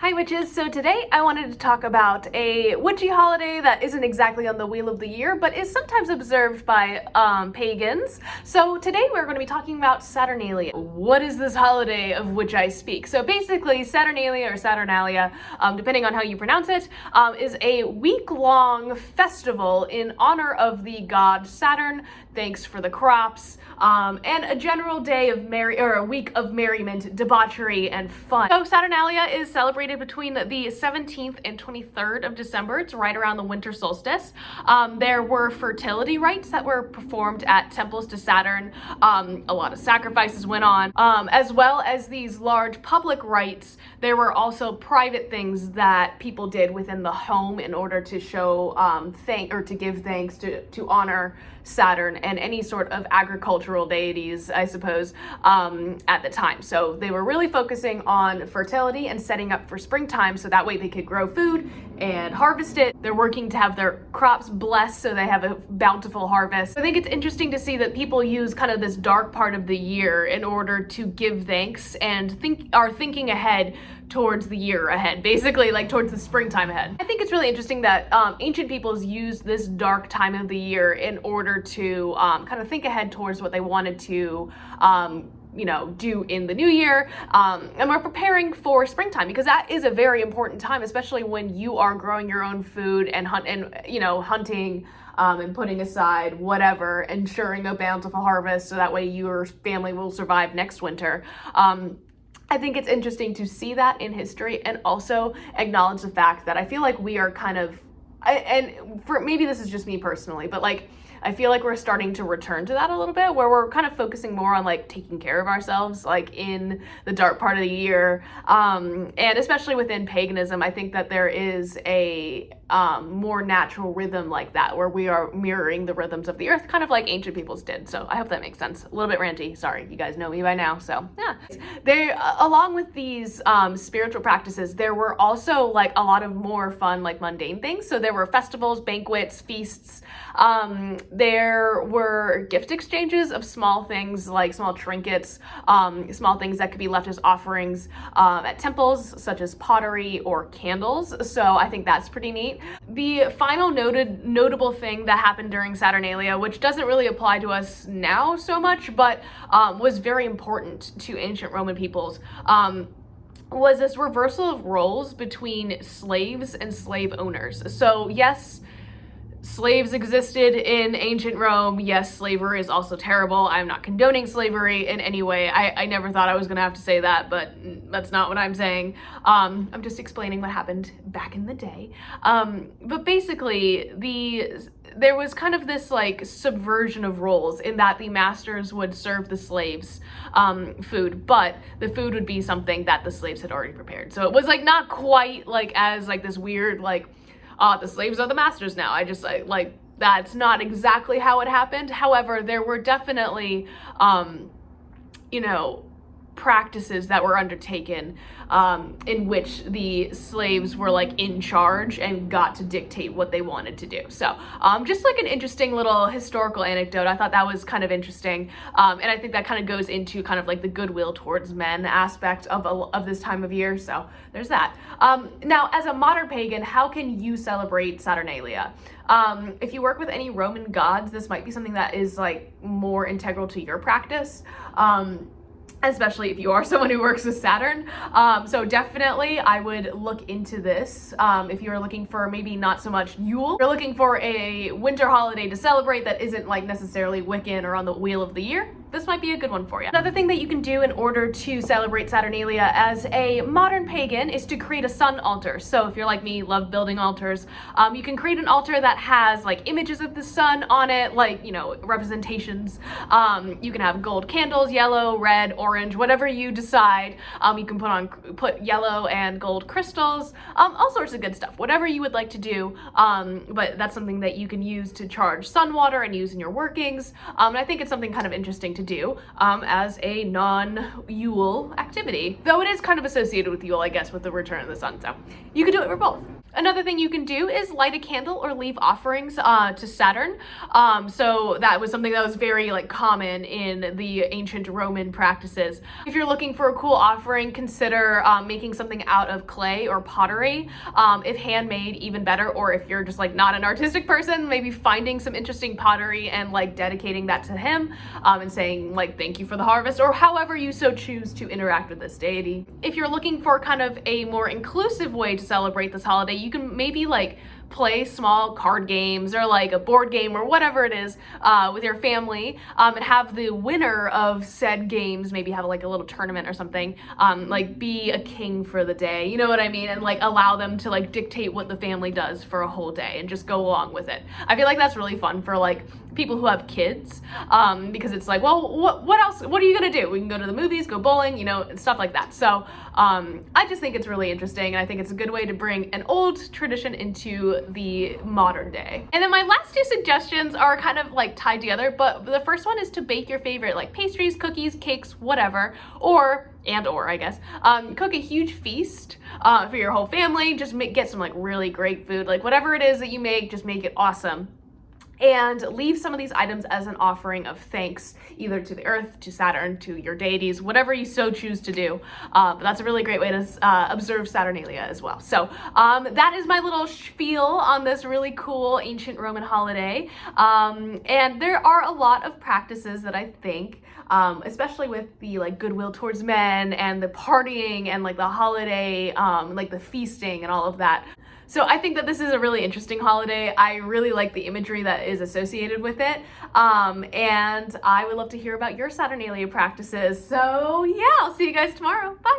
Hi witches! So today I wanted to talk about a witchy holiday that isn't exactly on the wheel of the year, but is sometimes observed by pagans. So today we're going to be talking about Saturnalia. What is this holiday of which I speak? So basically Saturnalia or Saturnalia, depending on how you pronounce it, is a week-long festival in honor of the god Saturn, thanks for the crops, and a general day of a week of merriment, debauchery, and fun. So Saturnalia is celebrated between the 17th and 23rd of December. It's right around the winter solstice. There were fertility rites that were performed at temples to Saturn. A lot of sacrifices went on, as well as these large public rites. There were also private things that people did within the home in order to show to give thanks to honor Saturn and any sort of agricultural deities, I suppose, at the time. So they were really focusing on fertility and setting up for springtime so that way they could grow food and harvest it. They're working to have their crops blessed so they have a bountiful harvest. I think it's interesting to see that people use kind of this dark part of the year in order to give thanks and are thinking ahead towards the year ahead, basically like towards the springtime ahead. I think it's really interesting that ancient peoples used this dark time of the year in order to kind of think ahead towards what they wanted to do in the new year, and we're preparing for springtime because that is a very important time, especially when you are growing your own food and hunting and putting aside whatever, ensuring a bountiful harvest so that way your family will survive next winter. I think it's interesting to see that in history and also acknowledge the fact that I feel like we are kind of, maybe this is just me personally, but like, I feel like we're starting to return to that a little bit, where we're kind of focusing more on like taking care of ourselves, like in the dark part of the year. And especially within paganism, I think that there is a more natural rhythm like that, where we are mirroring the rhythms of the earth, kind of like ancient peoples did. So I hope that makes sense. A little bit ranty, sorry, you guys know me by now. So yeah, along with these spiritual practices, there were also like a lot of more fun, like mundane things. So there were festivals, banquets, feasts. There were gift exchanges of small things like small trinkets, small things that could be left as offerings at temples, such as pottery or candles. So I think that's pretty neat. The final notable thing that happened during Saturnalia, which doesn't really apply to us now so much, but was very important to ancient Roman peoples, was this reversal of roles between slaves and slave owners. So yes, slaves existed in ancient Rome. Yes, slavery is also terrible. I'm not condoning slavery in any way. I never thought I was gonna have to say that, but that's not what I'm saying. I'm just explaining what happened back in the day. But basically, there was kind of this like subversion of roles in that the masters would serve the slaves food, but the food would be something that the slaves had already prepared. So it was like not quite like as like this weird like, the slaves are the masters now. Like that's not exactly how it happened. However, there were definitely, practices that were undertaken in which the slaves were like in charge and got to dictate what they wanted to do. So just like an interesting little historical anecdote. I thought that was kind of interesting, and I think that kind of goes into kind of like the goodwill towards men aspect of this time of year. So there's that. Now, as a modern pagan, how can you celebrate Saturnalia? If you work with any Roman gods, this might be something that is like more integral to your practice. Especially if you are someone who works with Saturn. So definitely I would look into this. If you're looking for maybe not so much Yule, you're looking for a winter holiday to celebrate that isn't like necessarily Wiccan or on the wheel of the year, this might be a good one for you. Another thing that you can do in order to celebrate Saturnalia as a modern pagan is to create a sun altar. So if you're like me, love building altars, you can create an altar that has like images of the sun on it, like, representations. You can have gold candles, yellow, red, orange, whatever you decide. You can put yellow and gold crystals, all sorts of good stuff, whatever you would like to do. But that's something that you can use to charge sun water and use in your workings. And I think it's something kind of interesting to do as a non-Yule activity, though it is kind of associated with Yule, I guess, with the return of the sun. So you could do it for both. Another thing you can do is light a candle or leave offerings to Saturn. So that was something that was very like common in the ancient Roman practices. If you're looking for a cool offering, consider making something out of clay or pottery. If handmade, even better. Or if you're just like not an artistic person, maybe finding some interesting pottery and like dedicating that to him and saying like thank you for the harvest, or however you so choose to interact with this deity. If you're looking for kind of a more inclusive way to celebrate this holiday, you can maybe like play small card games or like a board game or whatever it is with your family, and have the winner of said games maybe have like a little tournament or something, like be a king for the day, you know what I mean, and like allow them to like dictate what the family does for a whole day and just go along with it. I feel like that's really fun for like people who have kids, because it's like, well, what else, what are you gonna do? We can go to the movies, go bowling, you know, and stuff like that. So I just think it's really interesting, and I think it's a good way to bring an old tradition into the modern day. And then my last two suggestions are kind of like tied together, but the first one is to bake your favorite like pastries, cookies, cakes, whatever, or I guess, cook a huge feast for your whole family. Just get some like really great food, like whatever it is that you make, just make it awesome. And leave some of these items as an offering of thanks, either to the earth, to Saturn, to your deities, whatever you so choose to do. But that's a really great way to observe Saturnalia as well. So that is my little spiel on this really cool ancient Roman holiday. And there are a lot of practices that I think, especially with the like goodwill towards men and the partying and like the holiday, like the feasting and all of that. So I think that this is a really interesting holiday. I really like the imagery that is associated with it. And I would love to hear about your Saturnalia practices. So yeah, I'll see you guys tomorrow. Bye.